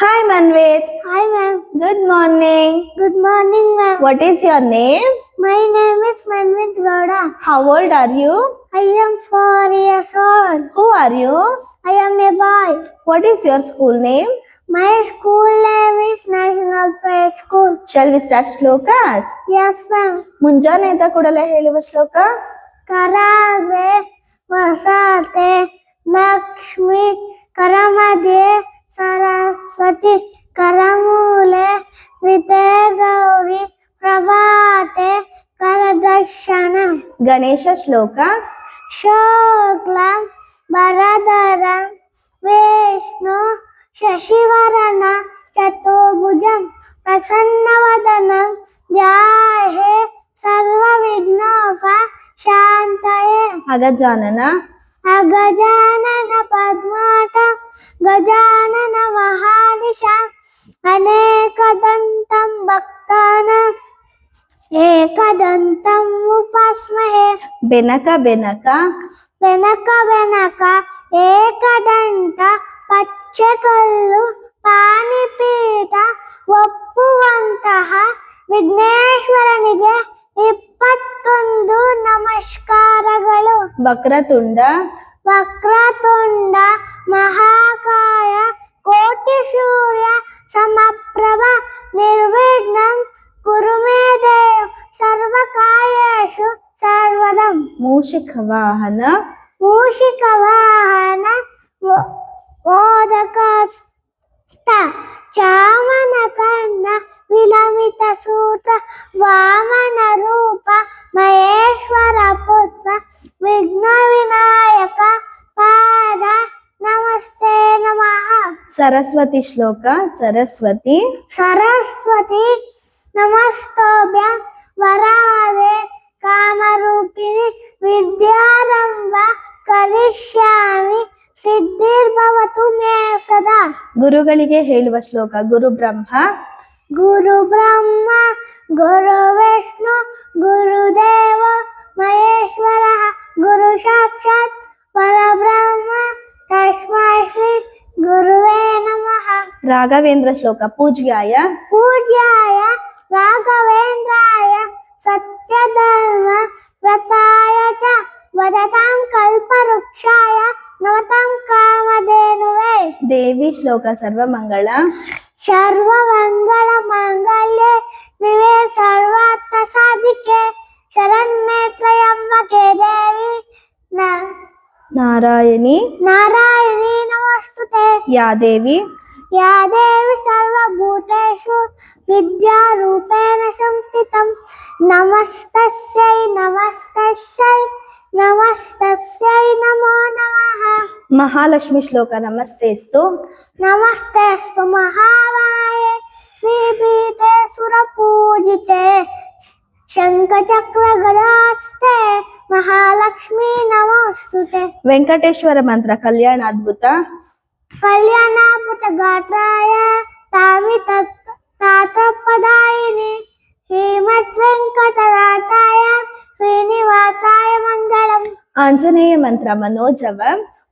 Hi Manvit. Hi ma'am. Good morning. Good morning ma'am. What is your name? My name is Manvit Gowda. How old are you? I am 4 years old. Who are you? I am a boy. What is your school name? My school name is National Praise School. Shall we start shlokas? Yes ma'am. ಮುಂಜಾನೆ ಎದ್ದ ಕೂಡಲೇ ಹೇಳುವ ಶ್ಲೋಕ. Karage Vasate Lakshmi Karamade Saraswati Karamule Vite Gauri Pravate Karadashana Ganesha ಶ್ಲೋಕ. Shuklam Bharadharam Vishnu Shashivarana Chatubhujam Prasannavadanam Jai Sarva Vignopa Shantaye ಅಗಜಾನನ. Agajanana Padmata Gajanana Mahanisha Anekadantam Bhaktanam Ekadantam Upasmahe Benaka Benaka. Venaka Venaka Ekadanta Pachakallu ಪಾಣಿಪೀಠ ಒಪ್ಪುವಂತಹ ವಿಘ್ನೇಶ್ವರನಿಗೆ 21 ನಮಸ್ಕಾರಗಳು. ವಕ್ರತುಂಡ. ವಕ್ರತುಂಡ ಮಹಾಕಾಯ ಕೋಟಿ ಸೂರ್ಯ ಸಮಪ್ರಭ ನಿರ್ವಿಘ್ನಂ ಕುರು ಮೇ ದೇವ ಸರ್ವಕಾರ್ಯೇಷು ಸರ್ವದಂ. ಮೂಷಿಕ ವಾಹನ. ಮೂಷಿಕ ವಾಹನ ಮೋದಕಸ್ಥ ಚಾಮನ ಕರ್ಣ ವಿಲಮಿತ ಸೂತ್ರ ವಾಮನ ರೂಪ ಮಹೇಶ್ವರ ಪುತ್ರ ವಿಘ್ನ ವಿನಾಯಕ ಪಾದ ನಮಸ್ತೆ ನಮಃ. ಸರಸ್ವತಿ ಶ್ಲೋಕ. ಸರಸ್ವತಿ. ಸರಸ್ವತಿ ನಮಸ್ತೋಭ್ಯ ವರಾದೆ ಕಾಮರೂಪಿಣಿ ವಿದ್ಯಾರಂಭ ಕರಿಷ್ಯಾಮಿ ಸಿದ್ಧಿರ್ಭವತು ಮೇ ಸದಾ. ಗುರುಗಳಿಗೆ ಹೇಳುವ ಶ್ಲೋಕ. ಗುರು ಬ್ರಹ್ಮ. ಗುರು ಬ್ರಹ್ಮ ಗುರು ವಿಷ್ಣು ಗುರುದೇವ ಮಹೇಶ್ವರ ಗುರು ಸಾಕ್ಷಾತ್ ಪರಬ್ರಹ್ಮ ತಸ್ಮೈ ಶ್ರೀ ಗುರುವೇ ನಮಃ. ರಾಘವೇಂದ್ರ ಶ್ಲೋಕ. ಪೂಜ್ಯಾಯ. ಪೂಜ್ಯಾಯ ರಾಘವೇಂದ್ರಾಯ ಸತ್ಯಧರ್ಮ ವ್ರತಾಯ ಚ ವದತಾಂ ಕಲ್ಪವೃಕ್ಷಾಯ ನಮತಾಂ ಕಾಮಧೇನುವೇ. ದೇವಿ ಶ್ಲೋಕ. ಸರ್ವಮಂಗಳ. ಸರ್ವಮಂಗಳ ಮಾಂಗಲ್ಯೆ ಶಿವೆ ಸರ್ವಾರ್ಥ ಸಾಧಿಕೆ ಶರಣ್ಯೇ ತ್ರ್ಯಂಬಕೆ ದೇವಿ ನಾರಾಯಣಿ. ನಾರಾಯಣಿ ನಮಸ್ತುತೆ. ಯಾ ದೇವಿ. ಯಾ ದೇವಿ ಸರ್ವಭೂತೇಷು ವಿದ್ಯಾರೂಪೇಣ ಸಂಸ್ಥಿತಂ ನಮಸ್ತಸ್ಯೈ ನಮಸ್ತಸ್ಯೈ ನಮಸ್ತಸ್ಯೈ ನಮೋ ನಮಃ. ಮಹಾಲಕ್ಷ್ಮಿ ಶ್ಲೋಕ. ನಮಸ್ತೇಸ್ತು. ನಮಸ್ತೇಸ್ತು ಮಹಾಮಾಯೆ ವಿಭೀತೆ ಸುರಪೂಜಿತೆ ಶಂಖಚಕ್ರ ಗದಾಸ್ತೆ ಮಹಾಲಕ್ಷ್ಮೀ ನಮೋಸ್ತುತೆ. ವೆಂಕಟೇಶ್ವರ ಮಂತ್ರ. ಕಲ್ಯಾಣಾದ್ಭುತ. ಕಲ್ಯಾಣಾದ್ಭುತ ಗಾತ್ರಾಯ ತಾಮಿ ತಾತಪದಾಯಿನಿ ಶ್ರೀಮದ್ ವೆಂಕಟನಾಥಾಯ ಶ್ರೀನಿವಾಸಾಯ ಮಂಗಳಂ. ಆಂಜನೇಯ ಮಂತ್ರ. ಮನೋಜವ.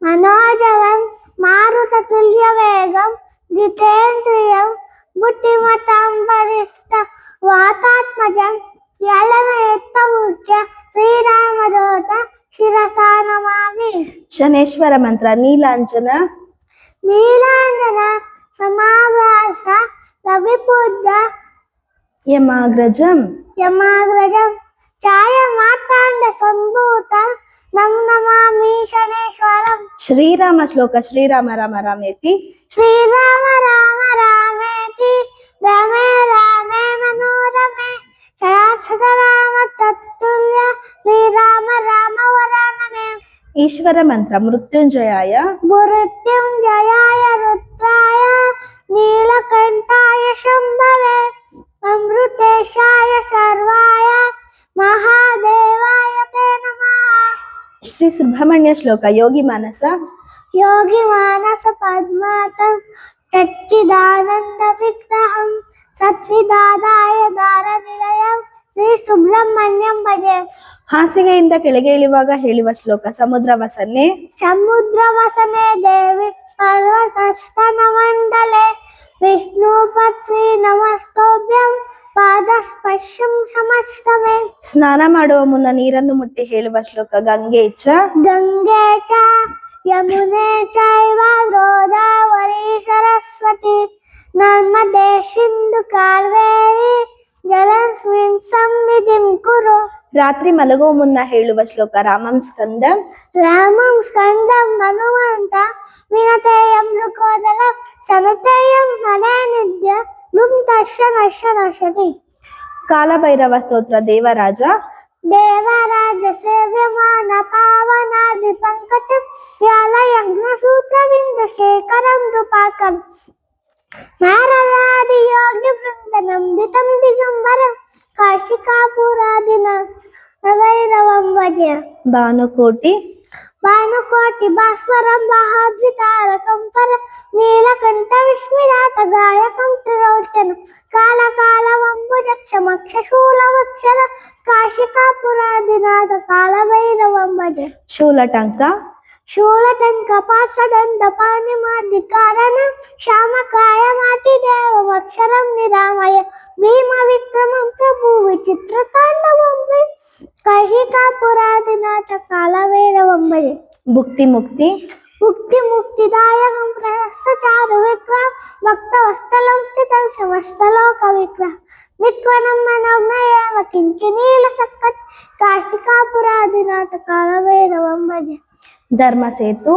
ಮನೋಜವಂ ಮಾರುತ ತುಲ್ಯ ವೇಗಂ ಜಿತೇಂದ್ರಿಯಂ ಬುದ್ಧಿಮತಾಂ ವರಿಷ್ಠ ವಾತಾತ್ಮಜಂ ಯಲನ ಎತ್ತಮುಖ್ಯ ಶ್ರೀರಾಮದೂತ ಶಿರಸಾ ನಮಾಮಿ. ಶನೇಶ್ವರ ಮಂತ್ರ. ನೀಲಾಂಜನ. ನೀಲಾಂಜನ ಸಮಾಭಾಸ ರವಿಪುತ್ರ ಯಮಾಗ್ರಜಂ. ಯಮಾಗ್ರಜಂ ಛಾಯ ಮಾರ್ತಾಂಡ ಸಂಭೂತ ನಂ ನಮಾಮಿ ಶನೇಶ್ವರಂ. ಶ್ರೀರಾಮ ಶ್ಲೋಕ. ಶ್ರೀರಾಮ ರಾಮ ರಾಮೇತಿ. ಶ್ರೀರಾಮ ರಾಮ ರಾಮೇತಿ ರಮೇ ರಾಮೇ ಮನೋರಮೆ ಸಹಸ್ರನಾಮ ತತ್ತುಲ್ಯ ಶ್ರೀರಾಮ ರಾಮ ವರಾನನೆ. ಈಶ್ವರ ಮಂತ್ರ. ಮೃತ್ಯುಂಜಯಾಯ. ಮೃತ್ಯುಂಜಯಾಯ ರುದ್ರಾಯ ನೀಲಕಂಠಾಯ ಶಂಭವೆ ಅಮೃತೇಶಾಯ ಸರ್ವಾಯ ಮಹಾದೇವಾಯ ತೇ ನಮಃ. ಶ್ರೀ ಸುಬ್ರಹ್ಮಣ್ಯ ಶ್ಲೋಕ. ಯೋಗಿ ಮಾನಸ. ಯೋಗಿ ಮಾನಸ ಪದ್ಮಾತಂ ಸಚ್ಚಿದಾನಂದ ವಿಗ್ರಹಂ ಸತ್ವಿದಾದಾಯ ದಾರ ನಿಲಯಂ ಶ್ರೀ ಸುಬ್ರಹ್ಮಣ್ಯಂ ಭಜೆ. ಹಾಸಿಗೆಯಿಂದ ಕೆಳಗೆ ಇಳಿಯುವಾಗ ಹೇಳುವ ಶ್ಲೋಕ. ಸಮುದ್ರ ವಸನೆ. ಸಮುದ್ರ ವಸನೆ ದೇವಿ ಪರ್ವತಸ್ತನ ಮಂಡಲೆ विष्णुपत्नी नमस्तोभ्यं पादस्पर्शं समस्तमे ಸ್ನಾನ ಮಾಡುವ ಮುನ್ನ ನೀರನ್ನು ಮುಟ್ಟಿ ಹೇಳುವ ಶ್ಲೋಕ ಗಂಗೆ ಚ गंगे च यमुने चैव गोदावरी सरस्वती नर्मदे सिन्धु कावेरी जलस्मिन् सन्निधिं कुरु ರಾತ್ರಿ ಮಲಗುವ ಮುನ್ನ ಹೇಳುವ ಶ್ಲೋಕ ರಾಮಂ ಸ್ಕಂದ रामं स्कन्दं हनुमन्त विनतेयं मृकोदरं सनतेयं हरेनिद्य लुप्तस्य नश्य नश्यति ಕಾಲಭೈರವ ಸ್ತೋತ್ರ ದೇವರಾಜ देवराज सेव्यमान पावनादि पंकजं व्यालयज्ञसूत्रबिन्दुशेखरं नृपाकरं नारदादि योगिवृन्दनन्दितं दिगम्बरं काशिकापुरादिनं भैरवं भजे ಭಾನುಕೋಟಿ भानुकोटि भास्वरं महाद्वितारकं कर नीलकण्ठ विस्मिरात गायकं त्रिलोचनं कालकालवम्बुजक्षमक्षशूलवत्सर काशिकापुरादिनाथ कालभैरवं भजे ಶೂಲಟಂಕ शूलटङ्कपासदन्तपानिमादिकारणं श्यामकायमातिदेवमक्षरं निरामय भीमविक्रमं प्रभु विचित्रताण्डवं काशिकापुरादिनाथ कालभैरवं भजे ಭುಕ್ತಿ ಮುಕ್ತಿ मुक्ति मुक्तिदायकं प्रहस्तचारु विग्रह भक्तवत्सलं स्थितं समस्तलोकविग्रह विक्रमं मनोज्ञयेव किङ्किणीलसक्कट काशिकापुरादिनाथ कालभैरवं भजे ಧರ್ಮ ಸೇತು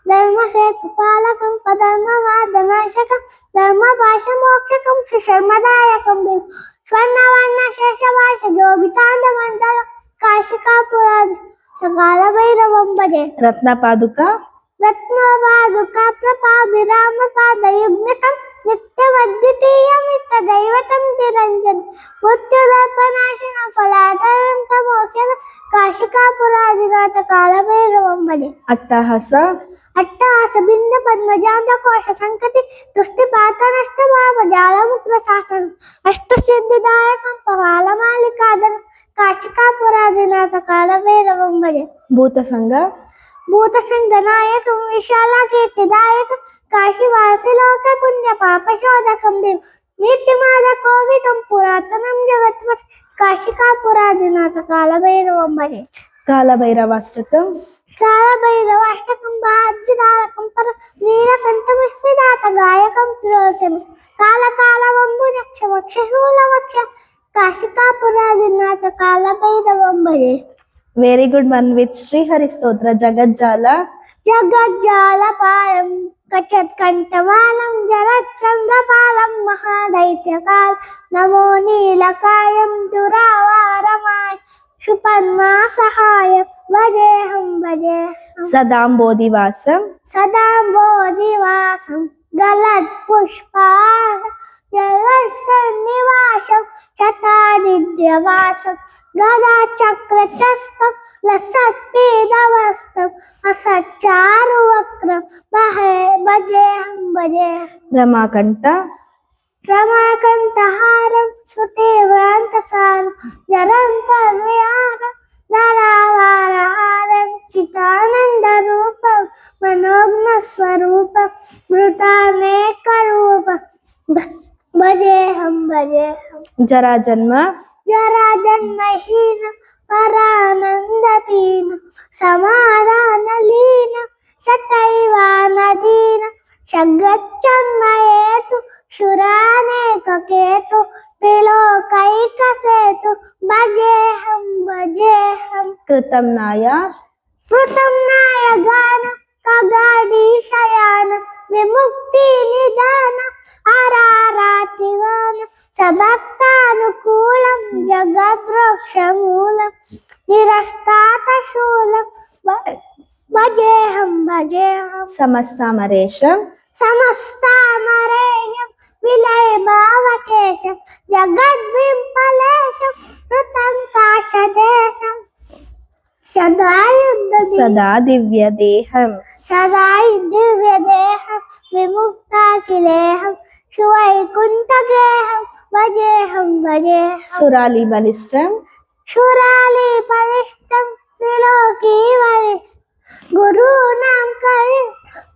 धर्मसेतुपालकं पदर्मवादनाशकं धर्मपाशमोक्षकं सुशर्मदायकं स्वर्णवर्णशेषभाषजोभिचान्दमण्डलं काशिकापुरादि कालभैरवं भजे ರತ್ನ ಪಾದುಕ रत्नपादुका प्रभाभिरामपादयुग्मकं नित्यमद्वितीयमिष्टदैवतं निरञ्जनं मृत्युदर्पनाशनं फलाटनं तमोक्षणं काशिकापुरादिनाथ कालभैरवं भजे ಅಟ್ಟಹಾಸ अट्टहास बिंद पद्मजांडकोश संकति तुष्टिपातनष्टभावजालमुग्रशासनम् अष्टसिद्धिदायकं पवालमालिकादनं काशिकापुरादिनाथ कालभैरवं भजे ಭೂತ ಸಂಘ भूतसंगनायकं विशालकीर्तिदायकं काशीवासिलोक पुण्यपापशोधकं नीतिमादकोविदं पुरातनं जगत्वत् काशिकापुरादिनाथ कालभैरवं भजे ಕಾಲಭೈರವಾಷ್ಟಕಂ कालभैरवाष्टकं बाध्युदारकं पर नीलकण्ठविस्मिदात गायकं त्रिलोचनं कालकालवम्बुजक्षमक्षशूलवक्ष काशिकापुरादिनाथ कालभैरवं भजे very good one with Shrihari ಸ್ತೋತ್ರ ಜಗಜ್ಜಾಲ जगज्जालपालं कचत्कण्ठमालं जरच्छन्दपालं महादैत्यकाल नमो नीलकायं दुरावारमाय सुपद्मासहाय भजेऽहं भजेऽहं ಸದಾಂಬೋಧಿವಾಸಂ सदा बोधिवासं गलत्पुष्पासं जलसन्निवासं शतादिद्यवासं गदाचक्रचस्तं लसत्पीडवस्तं असच्चारुवक्त्रं भजेऽहं भजेऽहं ರಮಾಕಂಠ रमाकण्ठहारं सुतीव्रान्तसारं जरन्तर्विहारं धरावारहारं चितानन्दरूपं मनोज्ञस्वरूपं मृतानेकरूपं भजेऽहं भजेऽहं ಜರಾಜನ್ಮ जराजन्महीनं परानन्दपीनं समाधानलीनं शतैवानदीनं शगच्छन्मयेतु शुरानेककेतु त्रिलोकैकसेतु भजेऽहं भजेऽहं ಕೃತಂ ನಾಯ कृतं नायगानं खगाडीशयानं विमुक्तिनिदानं आरारातिवानं सबक्तानुकूलं जगद्रोक्षमूलं निरस्तातशूलं भजेऽहं भजेऽहं ಸಮಸ್ತಾಮರೇಶಂ समस्तामरेयं विलयभावकेशं जगद्विम्पलेशं कृतङ्काशदेशं ಸದಾ ದಿವ್ಯ ದೇಹಂ सदा दिव्यदेहं विमुक्ताखिलेहं सुवैकुण्ठगेहं भजेऽहं भजेऽहं ಸುರಾಲಿ ಬಲಿಷ್ಠಂ शूरालीबलिष्ठं त्रिलोकीवरिष्ठं गुरूणां करि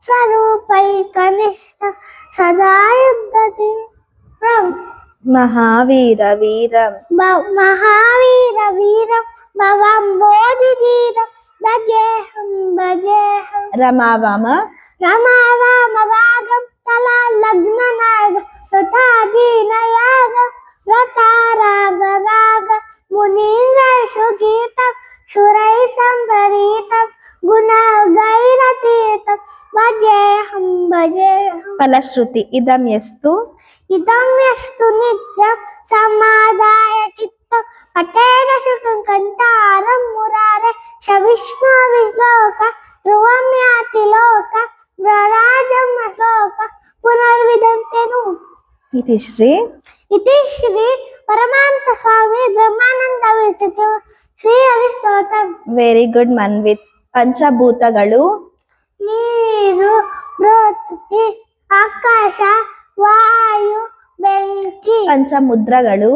स्वरूपैकनिष्ठ सदा युध्यति महावीर वीरं महावीर वीरं भवं बोधिधीरं भजेऽहं रमावम रमावामभागं तला लग्ननाग तथाधीनयागं रताराग मुनीन्द्रैषु गीतं सुरैः सम्परीतं गुणगैरतीतं भजेऽहं फलश्रुति इदं यस्तु इदं यस्तु नित्यं समादाय चित्तं पठेन शुकं कन्तारं मुरारे शविष्णुविश्लोक ध्रुवं याति लोक व्रराजं श्लोक पुनर्विदन्ते नु इति श्री इति श्री परमांस स्वामी ब्रह्मानंद विरचित ಶ್ರೀ ಹರಿಸ್ತೋತ್ರಂ. Very good Manvith. ಪಂಚಭೂತಗಳು ನೀರು, ಪೃಥ್ವಿ, ಆಕಾಶ, ವಾಯು, ಬೆಂಕಿ. ಪಂಚಮುದ್ರಗಳು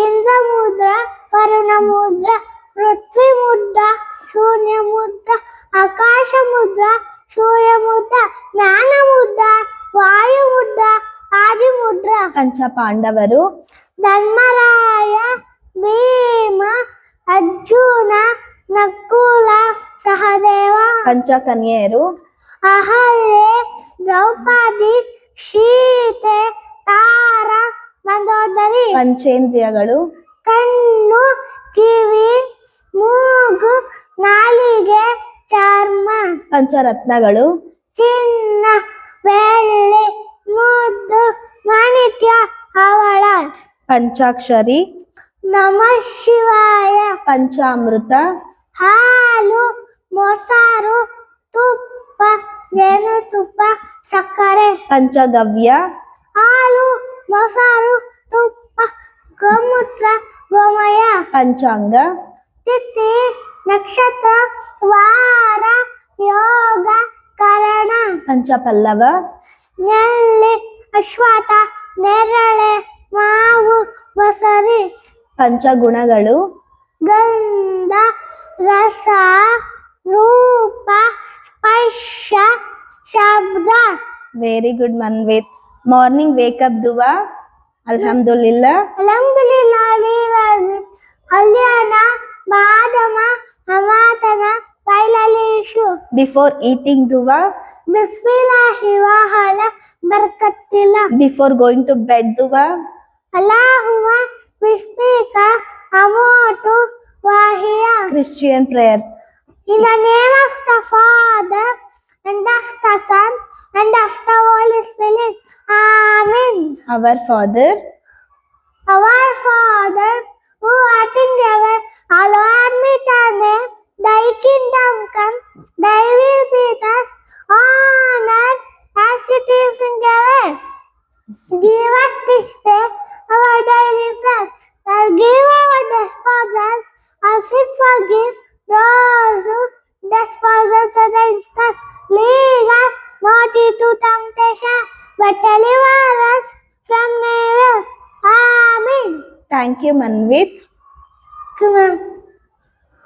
ಇಂದ್ರ ಮುದ್ರ, ವರುಣ ಮುದ್ರ, ಪೃಥ್ವಿ ಮುದ್ರ, ಶೂನ್ಯ ಮುದ್ರ, ಆಕಾಶ ಮುದ್ರ, ಸೂರ್ಯ ಮುದ್ರ, ಜ್ಞಾನ ಮುದ್ರ, ವಾಯು ಮುದ್ರ, ಆದಿ ಮುದ್ರ. ಪಂಚಪಾಂಡವರು ಧರ್ಮರಾಯ, ಭೀಮ, ಅರ್ಜುನ, ನಕುಲ, ಸಹದೇವ. ಪಂಚಕನ್ಯೆಯರು ಅಹಲ್ಯೆ, ದ್ರೌಪದಿ, ಸೀತೆ, ತಾರ, ಮಂದೋದರಿ. ಪಂಚೇಂದ್ರಿಯಗಳು ಕಣ್ಣು, ಕಿವಿ, ಮೂಗು, ನಾಲಿಗೆ, ಚರ್ಮ. ಪಂಚರತ್ನಗಳು ಚಿನ್ನ, ಬೆಳ್ಳಿ, ಮುದ್ದು, ಮಾಣಿಕ್ಯ, ಹವಳ. ಪಂಚಾಕ್ಷರಿ ನಮಃ ಶಿವಾಯ. ಪಂಚಾಮೃತ ಹಾಲು, ಮೊಸರು, ತುಪ್ಪ, ಜೇನುತುಪ್ಪ, ಸಕ್ಕರೆ. ಪಂಚಗವ್ಯ ಹಾಲು, ಮೊಸರು, ತುಪ್ಪ, ಗೋಮೂತ್ರ, ಗೋಮಯ. ಪಂಚಾಂಗ ತಿಥಿ, ನಕ್ಷತ್ರ, ವಾರ, ಯೋಗ, ಕರಣ. ಪಂಚಪಲ್ಲವ ನೆಲ್ಲಿ, ಅಶ್ವತ್ಥ, ನೇರಳೆ, ಮಾವು, ಬಸರಿ. ಪಂಚಗುಣಗಳು ಗಂಧ, ರಸ, ರೂಪ, ಸ್ಪರ್ಶ, ಶಬ್ದ. Very good Manvith. Morning wake up ದುವಾ ಅಲ್ಹಮ್ದುಲಿಲ್ಲಾ. ಅಲ್ಹಮ್ದುಲಿಲ್ಲಾಹ್ ಕಲ್ಯಾಣ ಬಾದಮ ಹಮಾತನ ಕೈಲಲೀಶು. ಬಿಫೋರ್ ಈಟಿಂಗ್ ದುವಾ. ಬಿಸ್ಮಿಲ್ಲಾಹಿ ವಹಲ ಬರ್ಕತ್ತಿಲ್ಲ. ಬಿಫೋರ್ ಗೋಯಿಂಗ್ ಟು ಬೆಡ್ ದುವಾ. ಅಲ್ಲಾಹುವ ಬಿಸ್ಮಿಕ ಅಮೋಟು ವಾಹಿಯ. Christian prayer. In the name of the Father and of the Son and of the Holy Spirit. Amen. Our father Our Father, who art in heaven, hallowed be thy name. Thy kingdom come, thy will be done on earth as it is in heaven. Give us this day our daily bread, and give our trespasses, as we forgive those who trespass against us. Lead us not into temptation, but deliver us from evil. Amen. Thank you Manvith. Come on.